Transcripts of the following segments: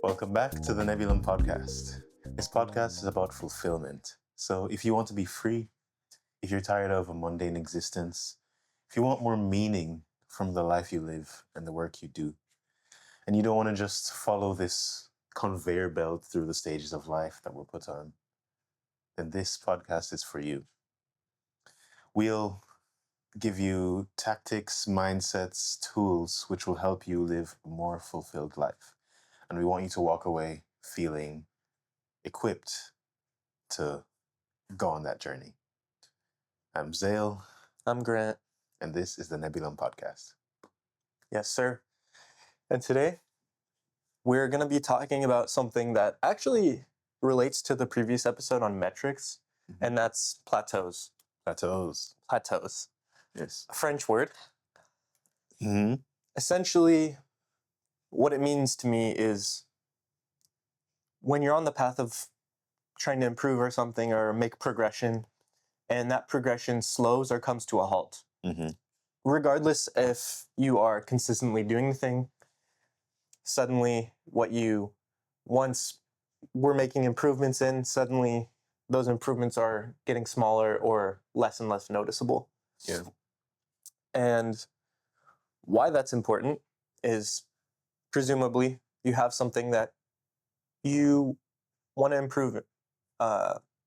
Welcome back to the Nebulum podcast. This podcast is about fulfillment. So if you want to be free, if you're tired of a mundane existence, if you want more meaning from the life you live and the work you do, and you don't want to just follow this conveyor belt through the stages of life that we're put on, then this podcast is for you. We'll give you tactics, mindsets, tools which will help you live a more fulfilled life. And we want you to walk away feeling equipped to go on that journey. I'm Zale. I'm Grant. And this is the Nebulum podcast. Yes, sir. And today, we're going to be talking about something that actually relates to the previous episode on metrics, and that's plateaus. Plateaus. Plateaus. Yes. A French word. Mm-hmm. Essentially, what it means to me is when you're on the path of trying to improve or something or make progression, and that progression slows or comes to a halt. Mm-hmm. Regardless if you are consistently doing the thing, suddenly what you once were making improvements in, suddenly those improvements are getting smaller or less and less noticeable. Yeah. And why that's important is presumably you have something that you want to improve,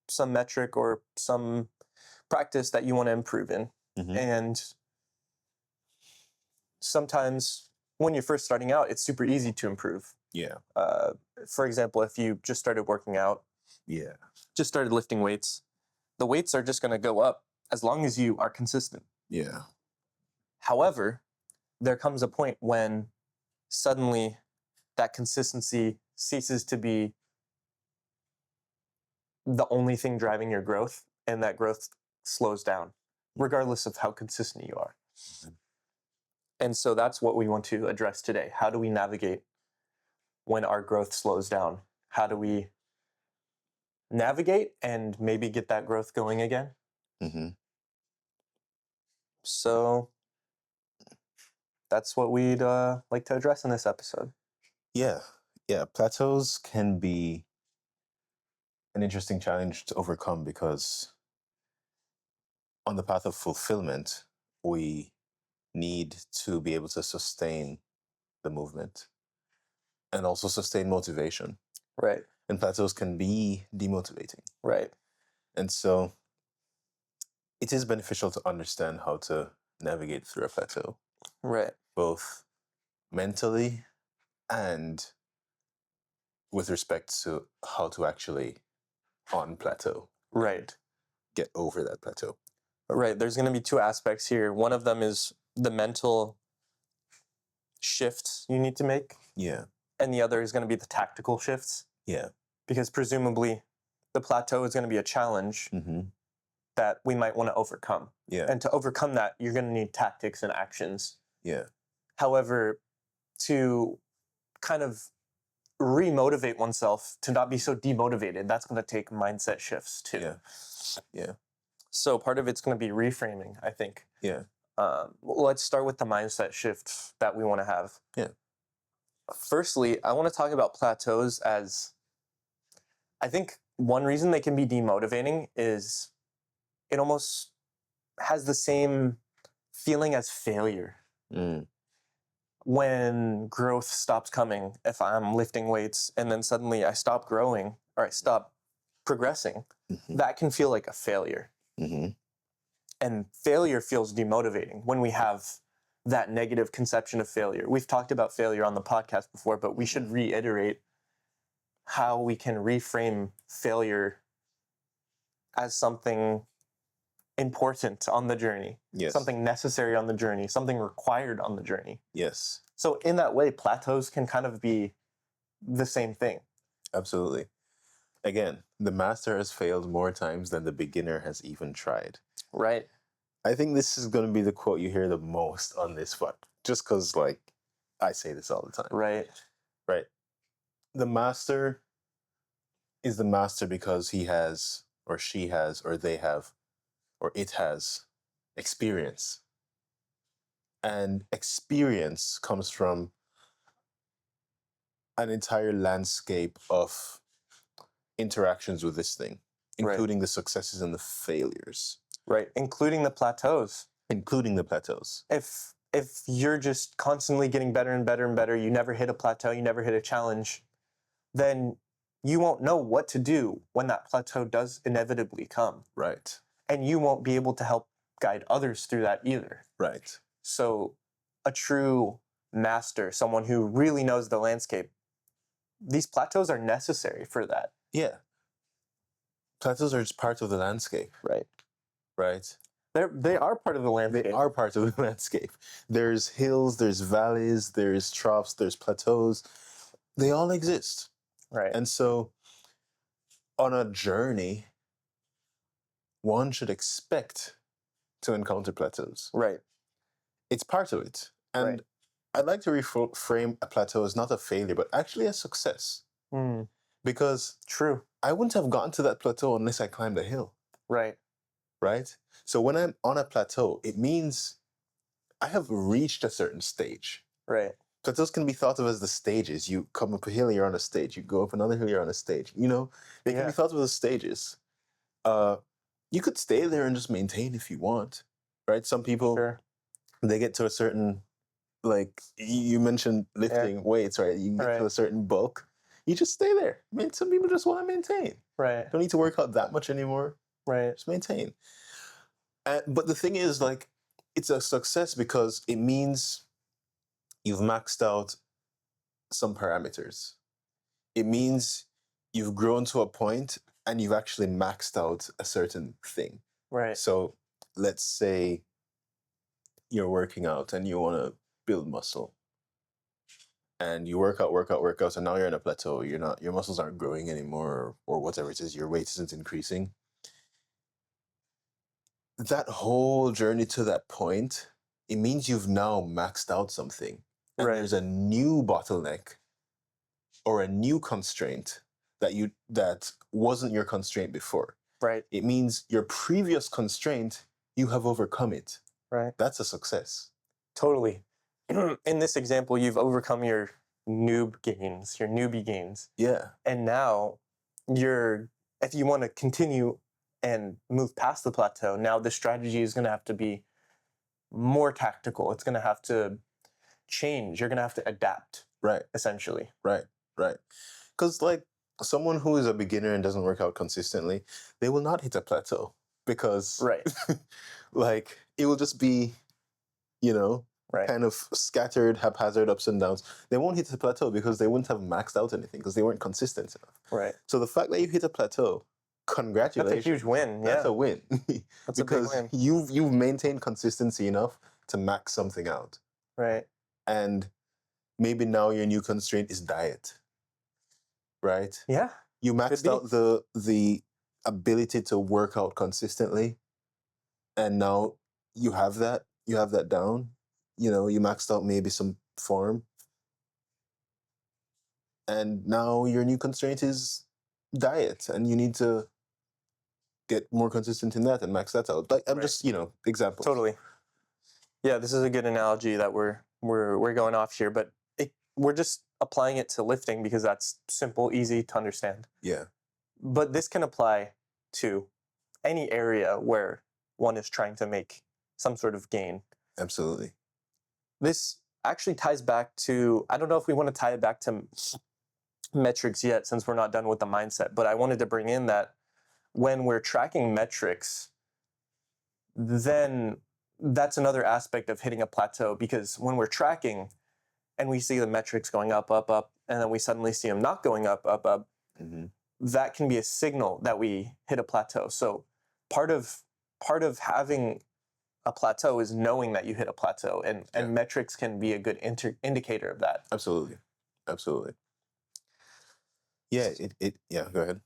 some metric or some practice that you want to improve in. Mm-hmm. And sometimes when you're first starting out, it's super easy to improve. Yeah. For example, if you just started working out, Yeah. just started lifting weights, the weights are just going to go up as long as you are consistent. Yeah. However, there comes a point when suddenly that consistency ceases to be the only thing driving your growth, and that growth slows down, regardless of how consistent you are. And so that's what we want to address today. How do we navigate when our growth slows down? How do we navigate and maybe get that growth going again? Mm-hmm. So that's what we'd like to address in this episode. Yeah. Yeah. Plateaus can be an interesting challenge to overcome because on the path of fulfillment, we need to be able to sustain the movement and also sustain motivation. Right. And plateaus can be demotivating. Right. And so it is beneficial to understand how to navigate through a plateau, Right. both mentally and with respect to how to actually on plateau, Right. get over that plateau. Right. There's going to be two aspects here. One of them is the mental shifts you need to make. Yeah. And the other is going to be the tactical shifts. Yeah. Because presumably the plateau is going to be a challenge Mm-hmm. that we might want to overcome. Yeah. And to overcome that, you're going to need tactics and actions. Yeah. However, to kind of re-motivate oneself to not be so demotivated, that's going to take mindset shifts too. Yeah. Yeah. So part of it's going to be reframing, I think. Yeah. Let's start with the mindset shift that we want to have. Yeah. Firstly, I want to talk about plateaus as, I think one reason they can be demotivating is it almost has the same feeling as failure. Mm. When growth stops coming, if I'm lifting weights and then suddenly I stop growing or I stop progressing, Mm-hmm. that can feel like a failure. Mm-hmm. And failure feels demotivating when we have that negative conception of failure. We've talked about failure on the podcast before, but we should reiterate how we can reframe failure as something important on the journey, Yes. something necessary on the journey, something required on the journey. Yes. So in that way, plateaus can kind of be the same thing. Absolutely. Again, the master has failed more times than the beginner has even tried. Right. I think this is going to be the quote you hear the most on this one, just because, like, I say this all the time. Right. Right. The master is the master because he has, or she has, or they have, or it has experience. And experience comes from an entire landscape of interactions with this thing, including the successes and the failures. Right, including the plateaus. Including the plateaus. If you're just constantly getting better and better and better, you never hit a plateau, you never hit a challenge, then you won't know what to do when that plateau does inevitably come. Right. And you won't be able to help guide others through that either. Right. So a true master, someone who really knows the landscape, these plateaus are necessary for that. Yeah. Plateaus are just part of the landscape. Right. Right. They are part of the landscape. They are part of the landscape. There's hills, there's valleys, there's troughs, there's plateaus. They all exist. Right. And so on a journey, one should expect to encounter plateaus. Right. It's part of it. And Right. I'd like to reframe a plateau as not a failure, but actually a success. Because True. I wouldn't have gotten to that plateau unless I climbed a hill. Right. Right? So when I'm on a plateau, it means I have reached a certain stage. Right. Plateaus can be thought of as the stages. You come up a hill, you're on a stage. You go up another hill, you're on a stage. You know, they can be thought of as stages. You could stay there and just maintain if you want, right? Some people, Sure. they get to a certain, like you mentioned lifting weights, right? You get to a certain bulk, you just stay there. I mean, some people just want to maintain. Right. Don't need to work out that much anymore. Right. Just maintain. But the thing is, like, it's a success because it means you've maxed out some parameters. It means you've grown to a point and you've actually maxed out a certain thing. Right. So let's say you're working out and you want to build muscle. And you work out, and now you're in a plateau. Your muscles aren't growing anymore, or whatever it is, your weight isn't increasing. That whole journey to that point, it means you've now maxed out something. And there's a new bottleneck or a new constraint that wasn't your constraint before. Right. It means your previous constraint, you have overcome it. Right. That's a success. Totally. In this example, you've overcome your newbie gains. Yeah. And now if you want to continue and move past the plateau, now the strategy is going to have to be more tactical. It's going to have to change. You're going to have to adapt. Right. Essentially. Right. Because like someone who is a beginner and doesn't work out consistently, they will not hit a plateau because like it will just be, kind of scattered, haphazard ups and downs. They won't hit a plateau because they wouldn't have maxed out anything because they weren't consistent enough. Right. So the fact that you hit a plateau, congratulations. That's a huge win. That's a win. That's because a big win. you've maintained consistency enough to max something out. Right. And maybe now your new constraint is diet. Right? Yeah. You maxed out the ability to work out consistently. And now you have that down. You maxed out maybe some form. And now your new constraint is diet. And you need to get more consistent in that and max that out. Like I'm just, examples. Totally. Yeah, this is a good analogy that we're going off here, but we're just applying it to lifting because that's simple, easy to understand. Yeah. But this can apply to any area where one is trying to make some sort of gain. Absolutely. This actually ties back to, I don't know if we want to tie it back to metrics yet since we're not done with the mindset, but I wanted to bring in that when we're tracking metrics, then that's another aspect of hitting a plateau, because when we're tracking and we see the metrics going up, and then we suddenly see them not going up, mm-hmm. that can be a signal that we hit a plateau. So part of having a plateau is knowing that you hit a plateau, and metrics can be a good indicator of that. Absolutely. Yeah, go ahead.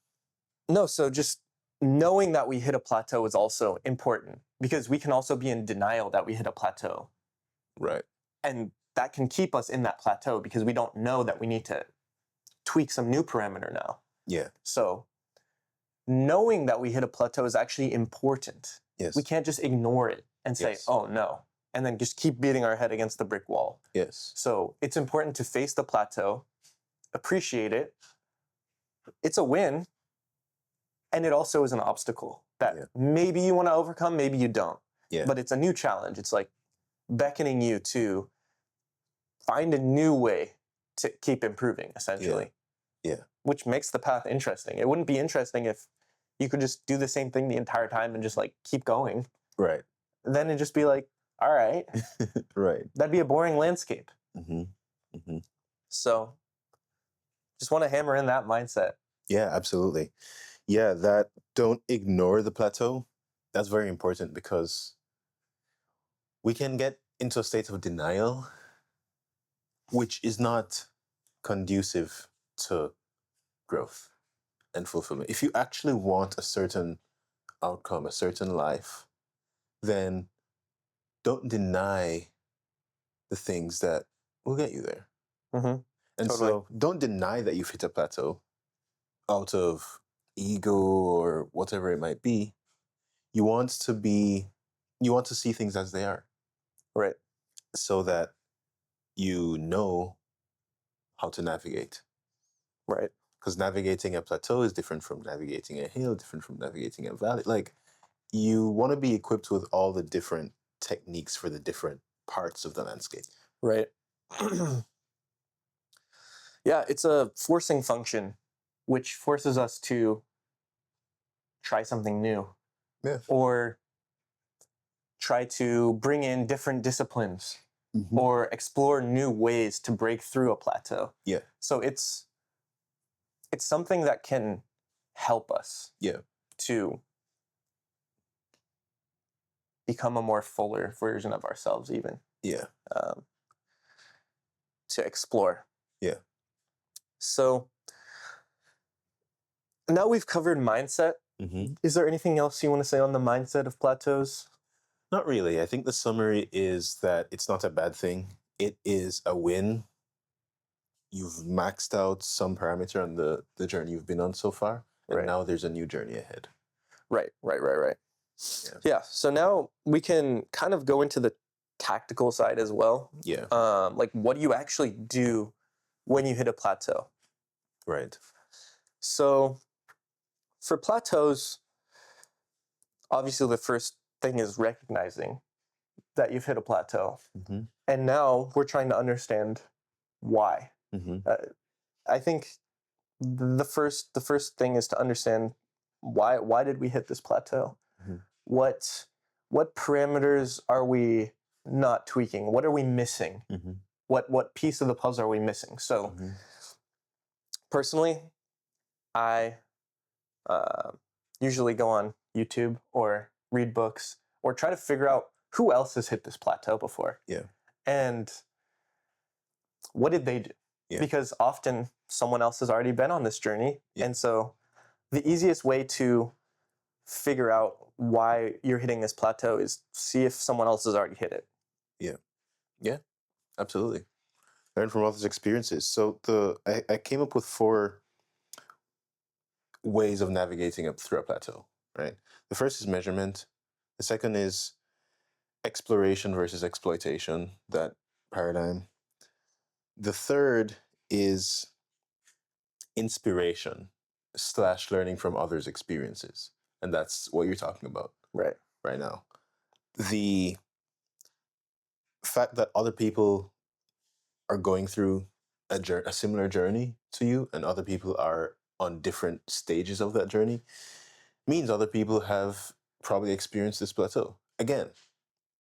No, so just knowing that we hit a plateau is also important, because we can also be in denial that we hit a plateau. Right. And that can keep us in that plateau because we don't know that we need to tweak some new parameter now. Yeah. So knowing that we hit a plateau is actually important. Yes. We can't just ignore it and say, oh no, and then just keep beating our head against the brick wall. Yes. So it's important to face the plateau, appreciate it. It's a win, and it also is an obstacle that maybe you want to overcome, maybe you don't. Yeah. But it's a new challenge. It's like beckoning you to find a new way to keep improving, essentially. Yeah. Which makes the path interesting. It wouldn't be interesting if you could just do the same thing the entire time and just like keep going. Right. Then it'd just be like, all right. Right. That'd be a boring landscape. Mm-hmm. Mm-hmm. So just want to hammer in that mindset. Yeah, absolutely. Yeah, that don't ignore the plateau. That's very important because we can get into a state of denial, which is not conducive to growth and fulfillment. If you actually want a certain outcome, a certain life, then don't deny the things that will get you there. Mm-hmm. And Totally. so don't deny that you've hit a plateau out of ego or whatever it might be. You want to see things as they are. Right. So that you know how to navigate. Right. Because navigating a plateau is different from navigating a hill, different from navigating a valley. Like, you want to be equipped with all the different techniques for the different parts of the landscape. Right. Yeah, it's a forcing function, which forces us to try something new. Yeah. Or try to bring in different disciplines. Mm-hmm. Or explore new ways to break through a plateau. Yeah. So it's something that can help us to become a more fuller version of ourselves, even. Yeah. To explore. Yeah. So now we've covered mindset. Mm-hmm. Is there anything else you want to say on the mindset of plateaus? Not really. I think the summary is that it's not a bad thing. It is a win. You've maxed out some parameter on the journey you've been on so far, and now there's a new journey ahead. Right. Yeah. So now we can kind of go into the tactical side as well. Yeah. Like, what do you actually do when you hit a plateau? Right. So for plateaus, obviously the first thing is recognizing that you've hit a plateau. Mm-hmm. And now we're trying to understand why. Mm-hmm. I think the first thing is to understand why did we hit this plateau? Mm-hmm. What parameters are we not tweaking? What are we missing? Mm-hmm. What piece of the puzzle are we missing? So personally, I usually go on YouTube or read books or try to figure out who else has hit this plateau before. Yeah. And what did they do? Yeah. Because often someone else has already been on this journey. Yeah. And so the easiest way to figure out why you're hitting this plateau is see if someone else has already hit it. Yeah. Yeah. Absolutely. Learn from others' experiences. So I came up with 4 ways of navigating up through a plateau, right? The first is measurement. The second is exploration versus exploitation, that paradigm. The third is inspiration / learning from others' experiences. And that's what you're talking about right now. The fact that other people are going through a similar journey to you and other people are on different stages of that journey means other people have probably experienced this plateau. Again,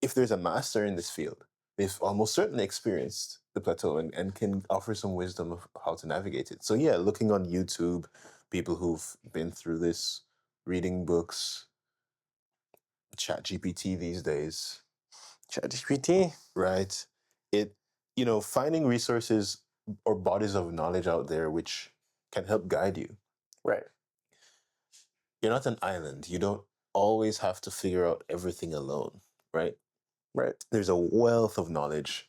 if there's a master in this field, they've almost certainly experienced the plateau and can offer some wisdom of how to navigate it. So yeah, looking on YouTube, people who've been through this, reading books, ChatGPT these days. ChatGPT. Right. Finding resources or bodies of knowledge out there which can help guide you. Right. You're not an island. You don't always have to figure out everything alone, right? Right. There's a wealth of knowledge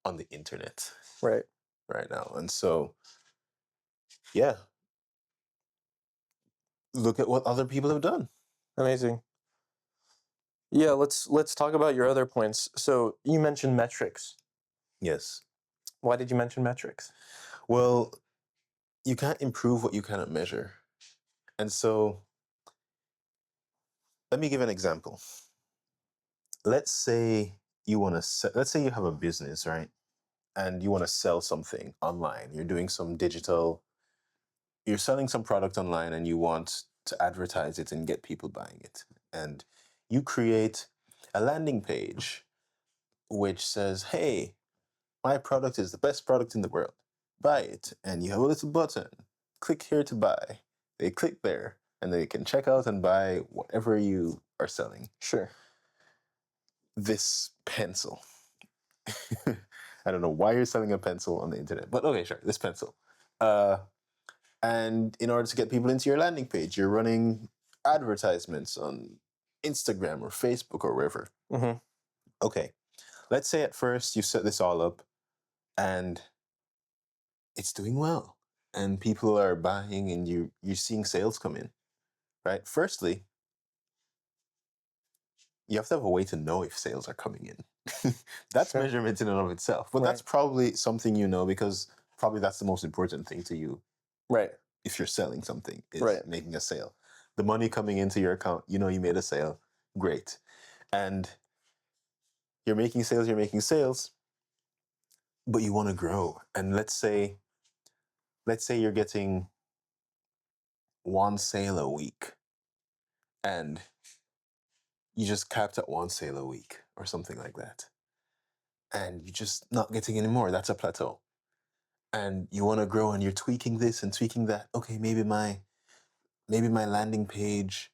on the internet right now. And so, yeah, look at what other people have done. Amazing. Yeah, let's talk about your other points. So you mentioned metrics. Yes. Why did you mention metrics? Well, you can't improve what you cannot measure. And so let me give an example. Let's say let's say you have a business, right? And you want to sell something online. You're doing some digital, you're selling some product online and you want to advertise it and get people buying it. And you create a landing page which says, hey, my product is the best product in the world. Buy it. And you have a little button. Click here to buy. They click there and they can check out and buy whatever you are selling. Sure. This pencil. I don't know why you're selling a pencil on the internet, but okay, sure, this pencil. And in order to get people into your landing page, you're running advertisements on Instagram or Facebook or wherever. Mm-hmm. Okay, let's say at first you set this all up and it's doing well and people are buying and you're seeing sales come in, right? Firstly, you have to have a way to know if sales are coming in. That's Sure. measurement in and of itself. But that's Right. probably something you know because probably that's the most important thing to you Right. if you're selling something is Right. making a sale. The money coming into your account, you know you made a sale. Great. And you're making sales, but you want to grow. And let's say you're getting one sale a week and you just capped at one sale a week or something like that. And you're just not getting any more. That's a plateau. And you want to grow and you're tweaking this and tweaking that. Okay, maybe my landing page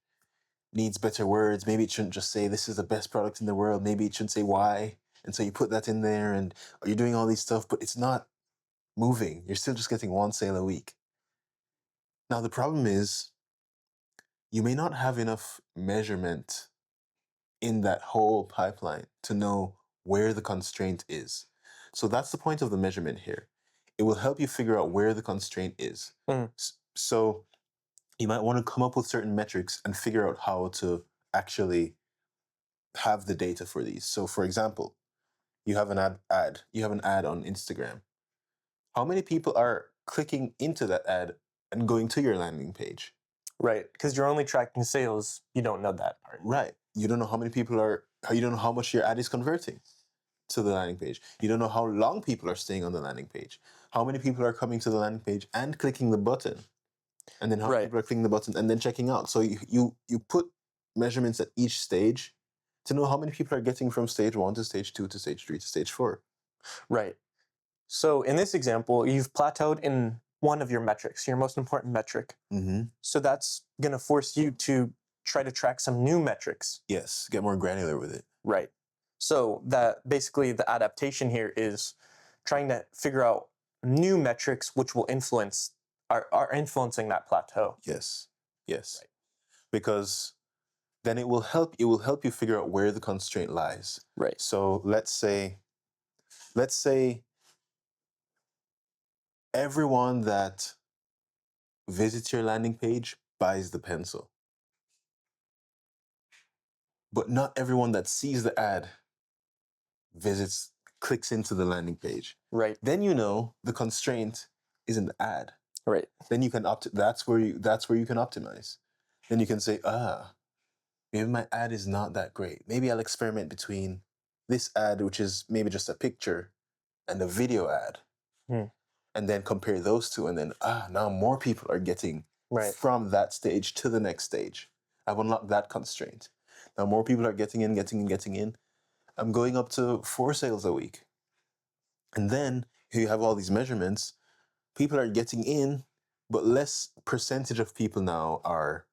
needs better words. Maybe it shouldn't just say this is the best product in the world. Maybe it should say why. And so you put that in there and you're doing all these stuff, but it's not moving. You're still just getting one sale a week. Now the problem is you may not have enough measurement in that whole pipeline to know where the constraint is. So that's the point of the measurement here. It will help you figure out where the constraint is. Mm. So you might want to come up with certain metrics and figure out how to actually have the data for these. So for example, you have an you have an ad on Instagram. How many people are clicking into that ad and going to your landing page? Right. Because you're only tracking sales. You don't know that part. Right. You don't know how many people are, you don't know how much your ad is converting to the landing page. You don't know how long people are staying on the landing page. How many people are coming to the landing page and clicking the button. And then how many Right. people are clicking the button and then checking out. So you put measurements at each stage to know how many people are getting from stage 1 to stage 2 to stage 3 to stage 4. Right. So in this example, you've plateaued in one of your metrics, your most important metric. Mm-hmm. So that's going to force you to try to track some new metrics. Yes, get more granular with it. Right. So that basically the adaptation here is trying to figure out new metrics which will influence are influencing that plateau. Yes, yes. Right. Because then it will help you figure out where the constraint lies. Right. So let's say everyone that visits your landing page buys the pencil. But not everyone that sees the ad clicks into the landing page. Right. Then you know the constraint is in the ad. Right. Then you can that's where you can optimize. Then you can say, maybe my ad is not that great. Maybe I'll experiment between this ad, which is maybe just a picture, and a video ad. And then compare those two, and then now more people are getting from that stage to the next stage. I've unlocked that constraint. Now more people are getting in. I'm going up to 4 sales a week. And then you have all these measurements. People are getting in, but less percentage of people now are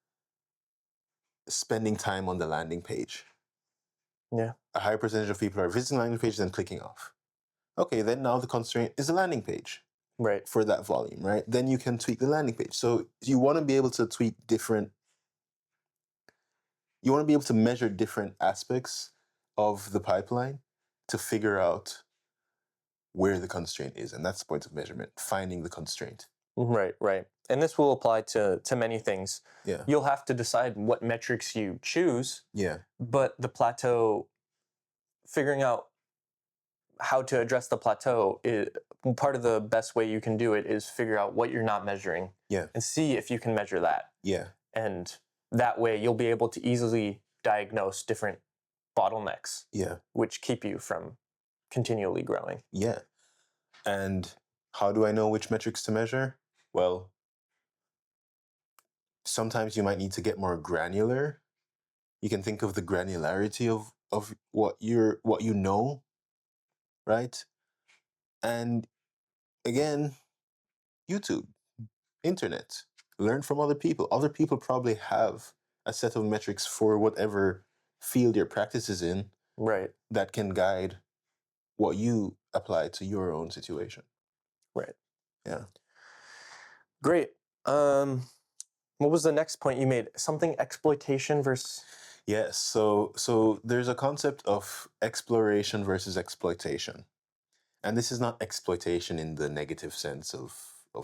spending time on the landing page. Yeah. A higher percentage of people are visiting the landing page and clicking off. Okay, then now the constraint is the landing page. Right. For that volume, right? Then you can tweak the landing page. So you want to be able to you want to be able to measure different aspects of the pipeline to figure out where the constraint is. And that's the point of measurement, finding the constraint. Right, right. And this will apply to many things. Yeah. You'll have to decide what metrics you choose, Yeah. but the plateau, figuring out how to address the plateau, part of the best way you can do it is figure out what you're not measuring Yeah. and see if you can measure that. Yeah. And that way you'll be able to easily diagnose different bottlenecks, Yeah. which keep you from continually growing. Yeah. And how do I know which metrics to measure? Well, sometimes you might need to get more granular. You can think of the granularity of what you know, right? And again, YouTube, internet, learn from other people. Other people probably have a set of metrics for whatever field your practice is in Right, that can guide what you apply to your own situation. right. Yeah. Great. What was the next point you made? Something exploitation versus. Yes. So there's a concept of exploration versus exploitation. And this is not exploitation in the negative sense of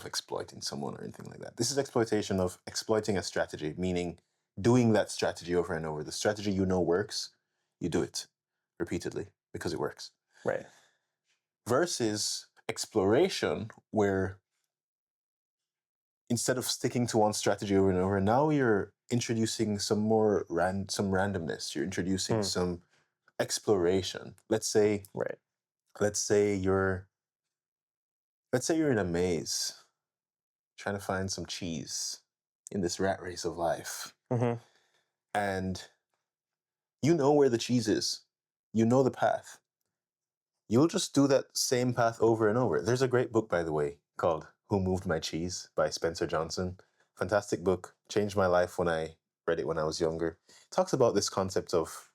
exploiting someone or anything like that. This is exploitation of exploiting a strategy, meaning doing that strategy over and over. The strategy you know works, you do it repeatedly because it works. Right. Versus exploration, where instead of sticking to one strategy over and over, now you're introducing some more some randomness. You're introducing some exploration. Right. Let's say you're in a maze trying to find some cheese in this rat race of life. Mm-hmm. And you know where the cheese is. You know the path. You'll just do that same path over and over. There's a great book, by the way, called Who Moved My Cheese by Spencer Johnson. Fantastic book. Changed my life when I read it when I was younger. It talks about this concept of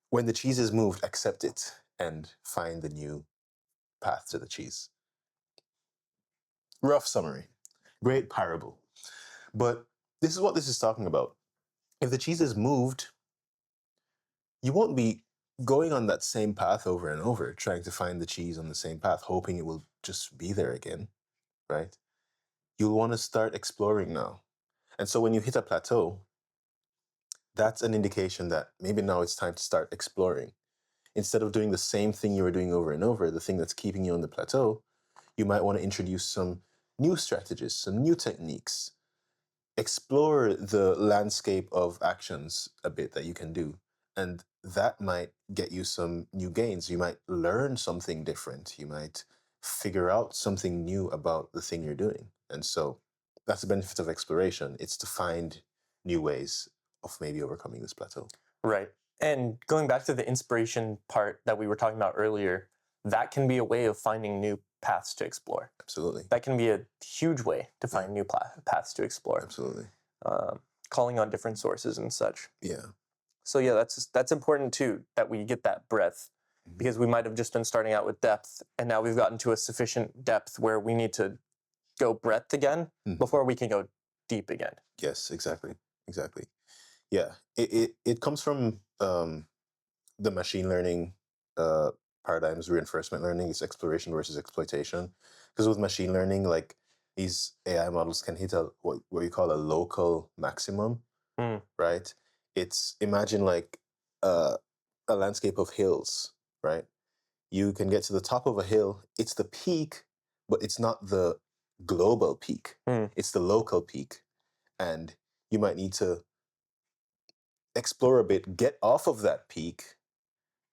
when the cheese is moved, accept it and find the new path to the cheese. Rough summary. Great parable. But this is what this is talking about. If the cheese is moved, you won't be going on that same path over and over, trying to find the cheese on the same path, hoping it will just be there again, right? You'll want to start exploring now. And so when you hit a plateau, that's an indication that maybe now it's time to start exploring. Instead of doing the same thing you were doing over and over, the thing that's keeping you on the plateau, you might want to introduce some new strategies, some new techniques. Explore the landscape of actions a bit that you can do. And that might get you some new gains. You might learn something different. You might figure out something new about the thing you're doing. And so that's the benefit of exploration. It's to find new ways of maybe overcoming this plateau. Right. And going back to the inspiration part that we were talking about earlier, that can be a way of finding new paths to explore. Absolutely. That can be a huge way to find new paths to explore. Absolutely. Calling on different sources and such. Yeah. So yeah, that's important too, that we get that breadth, because we might have just been starting out with depth, and now we've gotten to a sufficient depth where we need to go breadth again before we can go deep again. Yes, exactly. Exactly. Yeah. It comes from the machine learning paradigms, reinforcement learning. It's exploration versus exploitation. Because with machine learning, like these AI models can hit what you call a local maximum, right? It's imagine like a landscape of hills, right? You can get to the top of a hill. It's the peak, but it's not the global peak. It's the local peak. And you might need to explore a bit, get off of that peak.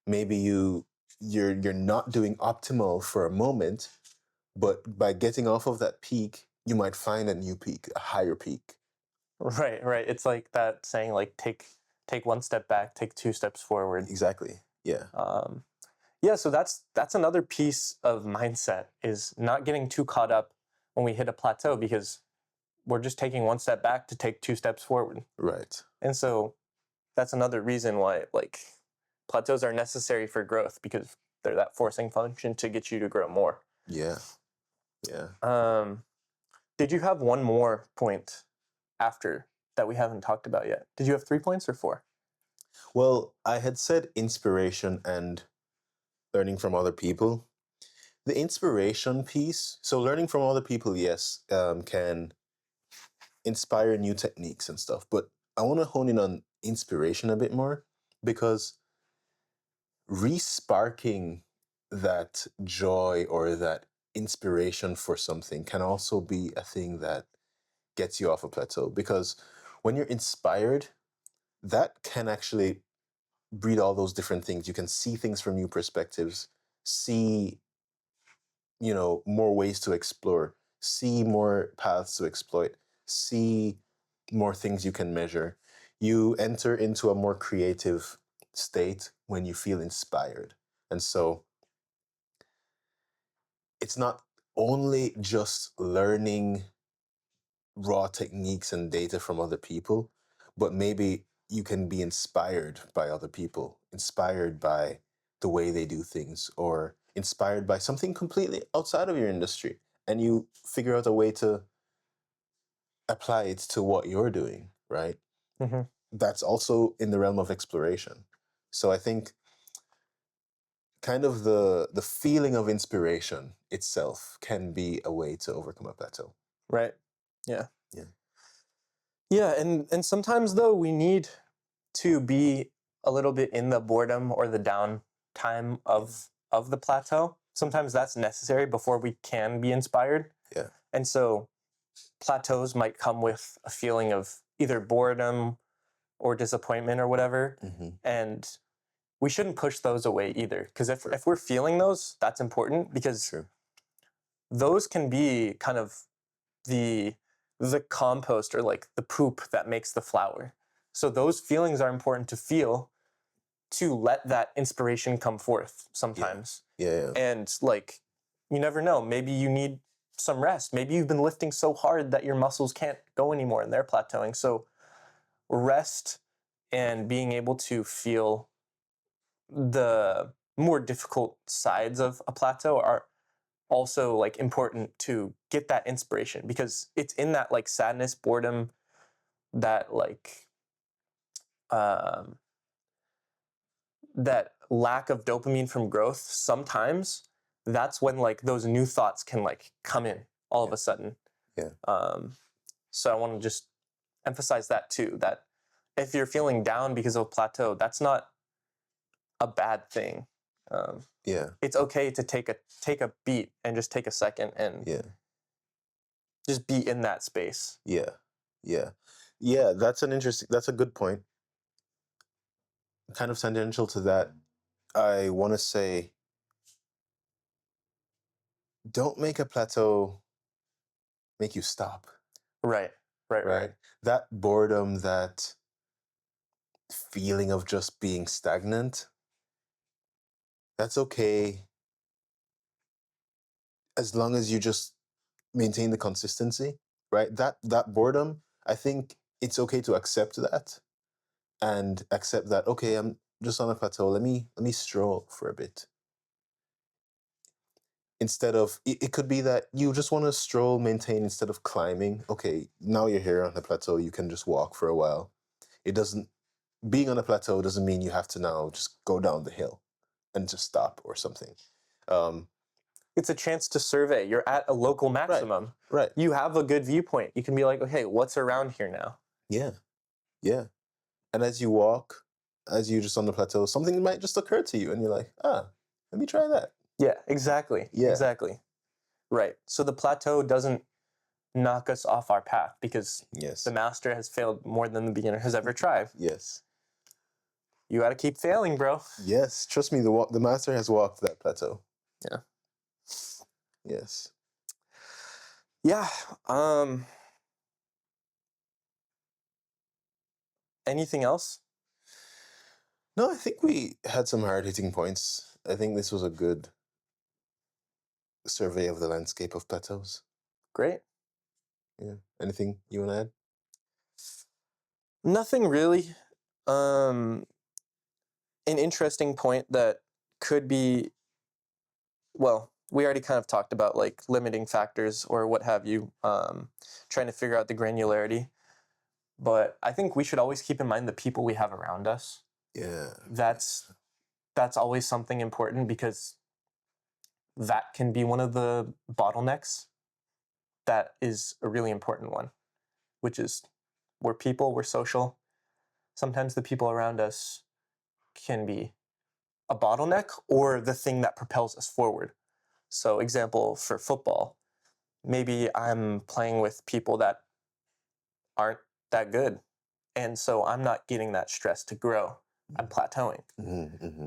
Maybe you're not doing optimal for a moment, but by getting off of that peak, you might find a new peak, a higher peak. Right, right. It's like that saying, like take one step back, take two steps forward. Exactly. Yeah. Yeah. So that's another piece of mindset, is not getting too caught up when we hit a plateau, because we're just taking one step back to take two steps forward. Right. And so that's another reason why, like, plateaus are necessary for growth, because they're that forcing function to get you to grow more. Yeah. Yeah. Did you have one more point after that we haven't talked about yet? Did you have 3 points or 4? Well, I had said inspiration and learning from other people. the inspiration piece. So learning from other people, yes, can inspire new techniques and stuff. But I want to hone in on inspiration a bit more, because re-sparking that joy or that inspiration for something can also be a thing that gets you off a plateau. Because when you're inspired, that can actually breed all those different things. You can see things from new perspectives, see, more ways to explore, see more paths to exploit, see more things you can measure. You enter into a more creative state when you feel inspired. And so it's not only just learning raw techniques and data from other people, but maybe you can be inspired by other people, inspired by the way they do things, or inspired by something completely outside of your industry, and you figure out a way to apply it to what you're doing, right? Mm-hmm. That's also in the realm of exploration. So I think kind of the feeling of inspiration itself can be a way to overcome a plateau. Right. Yeah. Yeah. Yeah, and sometimes though we need to be a little bit in the boredom or the downtime of the plateau. Sometimes that's necessary before we can be inspired. Yeah. And so plateaus might come with a feeling of either boredom or disappointment or whatever. Mm-hmm. And we shouldn't push those away either. Because if we're feeling those, that's important, because True. those can be kind of the compost, or like the poop that makes the flower. So those feelings are important to feel, to let that inspiration come forth sometimes. Yeah. And like, you never know, maybe you need some rest. Maybe you've been lifting so hard that your muscles can't go anymore and they're plateauing. So rest and being able to feel the more difficult sides of a plateau are also like important to get that inspiration, because it's in that like sadness, boredom, that like um that lack of dopamine from growth. Sometimes that's when like those new thoughts can like come in all of a sudden. Yeah. So I want to just emphasize that too, that if you're feeling down because of a plateau, that's not a bad thing. Yeah. It's okay to take a beat and just take a second and Yeah. just be in that space. Yeah. Yeah. That's a good point. Kind of tangential to that, I want to say, don't make a plateau make you stop. Right. That boredom, that feeling of just being stagnant, that's okay as long as you just maintain the consistency, right? That boredom, I think it's okay to accept that, and accept that, okay, I'm just on a plateau. Let me stroll for a bit. Instead of, it could be that you just want to stroll, maintain, instead of climbing. Okay, now you're here on the plateau, you can just walk for a while. It doesn't, being on a plateau doesn't mean you have to now just go down the hill and just stop or something. It's a chance to survey. You're at a local maximum. Right. You have a good viewpoint. You can be like, okay, what's around here now? Yeah. And as you walk, as you're just on the plateau, something might just occur to you, and you're like, let me try that. Yeah, exactly. Yeah. Exactly. Right. So the plateau doesn't knock us off our path, because Yes. the master has failed more than the beginner has ever tried. Yes. You got to keep failing, bro. Yes. Trust me, the master has walked that plateau. Yeah. Yes. Yeah. Anything else? No, I think we had some hard-hitting points. I think this was a good survey of the landscape of plateaus. Great. Yeah. Anything you want to add? Nothing really. An interesting point that could be, well, we already kind of talked about like limiting factors or what have you, trying to figure out the granularity. But I think we should always keep in mind the people we have around us. Yeah. That's always something important, because that can be one of the bottlenecks. That is a really important one, which is we're social. Sometimes the people around us can be a bottleneck or the thing that propels us forward. So, example for football, maybe I'm playing with people that aren't that good. And so I'm not getting that stress to grow. I'm plateauing. Mm-hmm, mm-hmm.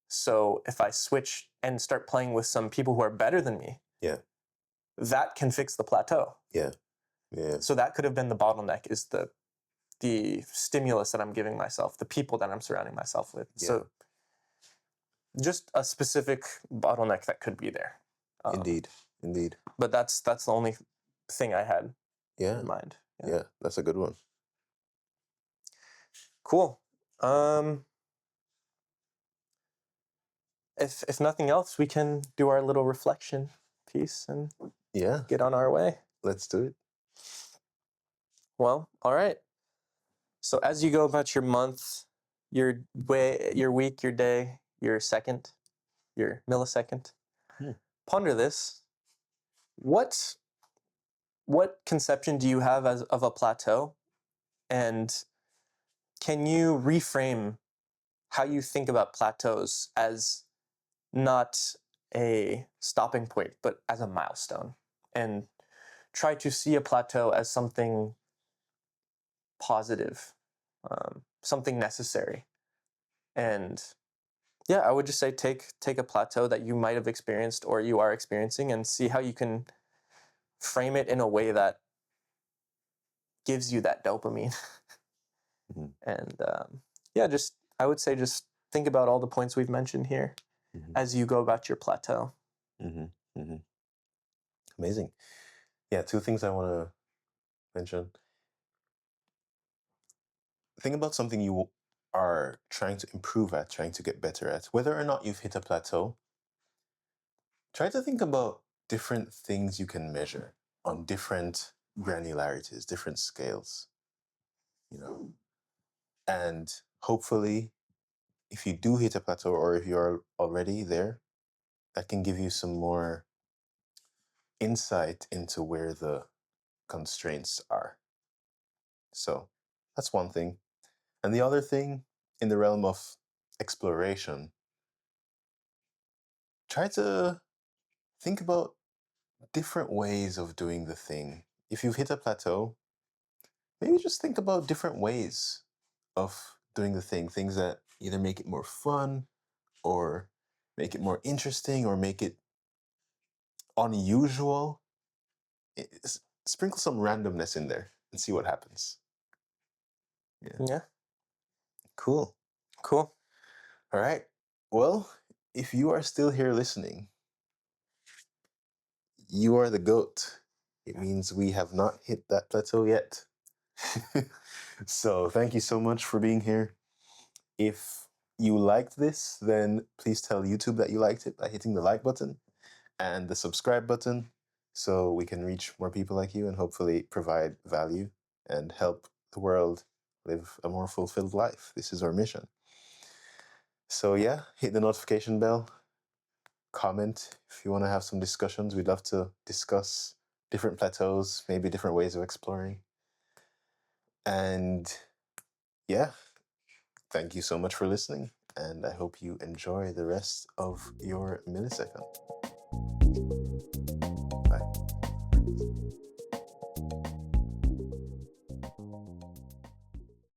So if I switch and start playing with some people who are better than me, Yeah. that can fix the plateau. Yeah. Yeah. So that could have been the bottleneck, is the stimulus that I'm giving myself, the people that I'm surrounding myself with. Yeah. So just a specific bottleneck that could be there. Indeed. But that's the only thing I had Yeah. in mind. Yeah. That's a good one. Cool. If nothing else, we can do our little reflection piece and Yeah. get on our way. Let's do it. Well, all right. So as you go about your month, your week, your day, your second, your millisecond, ponder this. What conception do you have of a plateau? And can you reframe how you think about plateaus as not a stopping point, but as a milestone? And try to see a plateau as something positive, something necessary. And yeah, I would just say take a plateau that you might have experienced or you are experiencing and see how you can frame it in a way that gives you that dopamine. Mm-hmm. And yeah, I would say just think about all the points we've mentioned here as you go about your plateau. Amazing. Yeah, two things I want to mention. Think about something you are trying to improve at, trying to get better at. Whether or not you've hit a plateau, try to think about different things you can measure on different granularities, different scales, And hopefully, if you do hit a plateau or if you're already there, that can give you some more insight into where the constraints are. So that's one thing. And the other thing, in the realm of exploration, try to think about different ways of doing the thing. If you've hit a plateau, maybe just think about different ways of doing the thing, things that either make it more fun or make it more interesting or make it unusual. Sprinkle some randomness in there and see what happens. Yeah. Cool. Cool. All right. Well, if you are still here listening, you are the GOAT. It means we have not hit that plateau yet. So thank you so much for being here. If you liked this, then please tell YouTube that you liked it by hitting the like button and the subscribe button so we can reach more people like you and hopefully provide value and help the world live a more fulfilled life. This is our mission. So yeah, hit the notification bell, comment if you want to have some discussions. We'd love to discuss different plateaus, maybe different ways of exploring. And yeah, thank you so much for listening, and I hope you enjoy the rest of your millisecond.